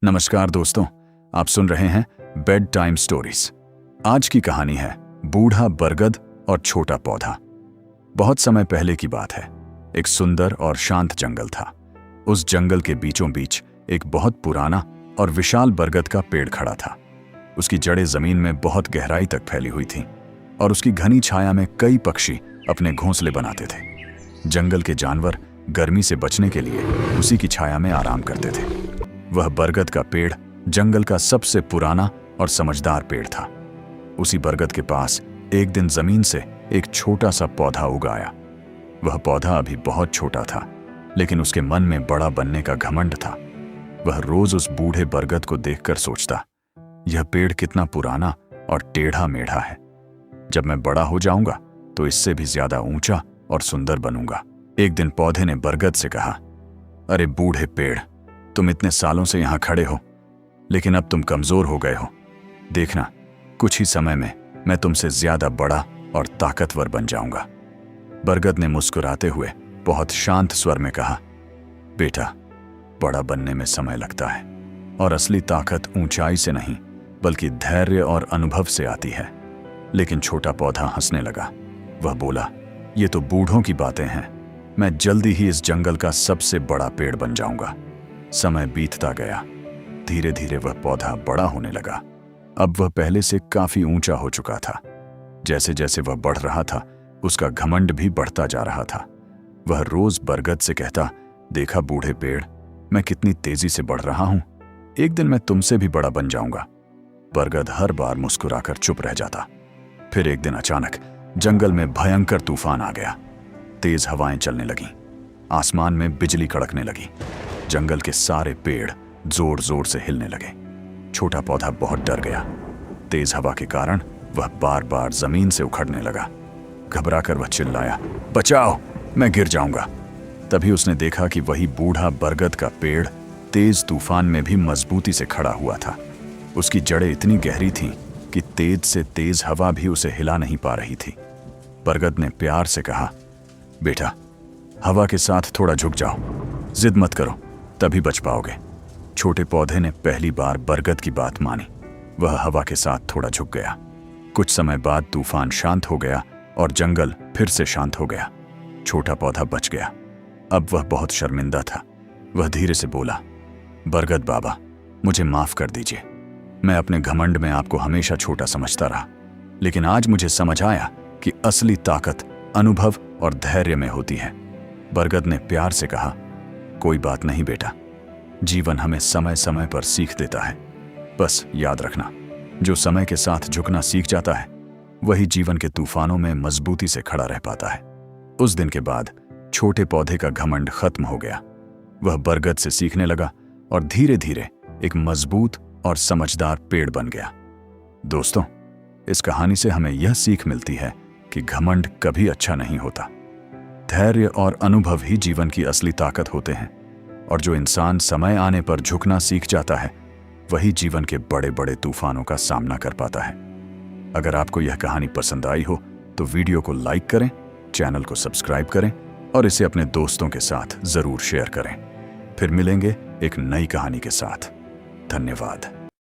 नमस्कार दोस्तों, आप सुन रहे हैं बेड टाइम स्टोरीज। आज की कहानी है बूढ़ा बरगद और छोटा पौधा। बहुत समय पहले की बात है। एक सुंदर और शांत जंगल था। उस जंगल के बीचों बीच एक बहुत पुराना और विशाल बरगद का पेड़ खड़ा था। उसकी जड़ें जमीन में बहुत गहराई तक फैली हुई थीं और उसकी घनी छाया में कई पक्षी अपने घोंसले बनाते थे। जंगल के जानवर गर्मी से बचने के लिए उसी की छाया में आराम करते थे। वह बरगद का पेड़ जंगल का सबसे पुराना और समझदार पेड़ था। उसी बरगद के पास एक दिन जमीन से एक छोटा सा पौधा उगाया। वह पौधा अभी बहुत छोटा था, लेकिन उसके मन में बड़ा बनने का घमंड था। वह रोज उस बूढ़े बरगद को देखकर सोचता, यह पेड़ कितना पुराना और टेढ़ा मेढ़ा है। जब मैं बड़ा हो जाऊंगा तो इससे भी ज्यादा ऊंचा और सुंदर बनूंगा। एक दिन पौधे ने बरगद से कहा, अरे बूढ़े पेड़, तुम इतने सालों से यहां खड़े हो, लेकिन अब तुम कमजोर हो गए हो। देखना, कुछ ही समय में मैं तुमसे ज्यादा बड़ा और ताकतवर बन जाऊंगा। बरगद ने मुस्कुराते हुए बहुत शांत स्वर में कहा, बेटा, बड़ा बनने में समय लगता है और असली ताकत ऊंचाई से नहीं बल्कि धैर्य और अनुभव से आती है। लेकिन छोटा पौधा हंसने लगा। वह बोला, ये तो बूढ़ों की बातें हैं। मैं जल्दी ही इस जंगल का सबसे बड़ा पेड़ बन जाऊंगा। समय बीतता गया। धीरे धीरे वह पौधा बड़ा होने लगा। अब वह पहले से काफी ऊंचा हो चुका था। जैसे जैसे वह बढ़ रहा था, उसका घमंड भी बढ़ता जा रहा था। वह रोज बरगद से कहता, देखा बूढ़े पेड़, मैं कितनी तेजी से बढ़ रहा हूं। एक दिन मैं तुमसे भी बड़ा बन जाऊंगा। बरगद हर बार मुस्कुराकर चुप रह जाता। फिर एक दिन अचानक जंगल में भयंकर तूफान आ गया। तेज हवाएं चलने लगीं। आसमान में बिजली कड़कने लगी। जंगल के सारे पेड़ जोर जोर से हिलने लगे। छोटा पौधा बहुत डर गया। तेज हवा के कारण वह बार बार जमीन से उखड़ने लगा। घबराकर वह चिल्लाया, बचाओ, मैं गिर जाऊंगा। तभी उसने देखा कि वही बूढ़ा बरगद का पेड़ तेज तूफान में भी मजबूती से खड़ा हुआ था। उसकी जड़ें इतनी गहरी थीं कि तेज से तेज हवा भी उसे हिला नहीं पा रही थी। बरगद ने प्यार से कहा, बेटा, हवा के साथ थोड़ा झुक जाओ, जिद मत करो, तभी बच पाओगे। छोटे पौधे ने पहली बार बरगद की बात मानी। वह हवा के साथ थोड़ा झुक गया। कुछ समय बाद तूफान शांत हो गया और जंगल फिर से शांत हो गया। छोटा पौधा बच गया। अब वह बहुत शर्मिंदा था। वह धीरे से बोला, बरगद बाबा, मुझे माफ कर दीजिए। मैं अपने घमंड में आपको हमेशा छोटा समझता रहा, लेकिन आज मुझे समझ आया कि असली ताकत अनुभव और धैर्य में होती है। बरगद ने प्यार से कहा, कोई बात नहीं बेटा, जीवन हमें समय समय पर सीख देता है। बस याद रखना, जो समय के साथ झुकना सीख जाता है वही जीवन के तूफानों में मजबूती से खड़ा रह पाता है। उस दिन के बाद छोटे पौधे का घमंड खत्म हो गया। वह बरगद से सीखने लगा और धीरे धीरे एक मजबूत और समझदार पेड़ बन गया। दोस्तों, इस कहानी से हमें यह सीख मिलती है कि घमंड कभी अच्छा नहीं होता। धैर्य और अनुभव ही जीवन की असली ताकत होते हैं, और जो इंसान समय आने पर झुकना सीख जाता है वही जीवन के बड़े बड़े तूफानों का सामना कर पाता है। अगर आपको यह कहानी पसंद आई हो तो वीडियो को लाइक करें, चैनल को सब्सक्राइब करें और इसे अपने दोस्तों के साथ जरूर शेयर करें। फिर मिलेंगे एक नई कहानी के साथ। धन्यवाद।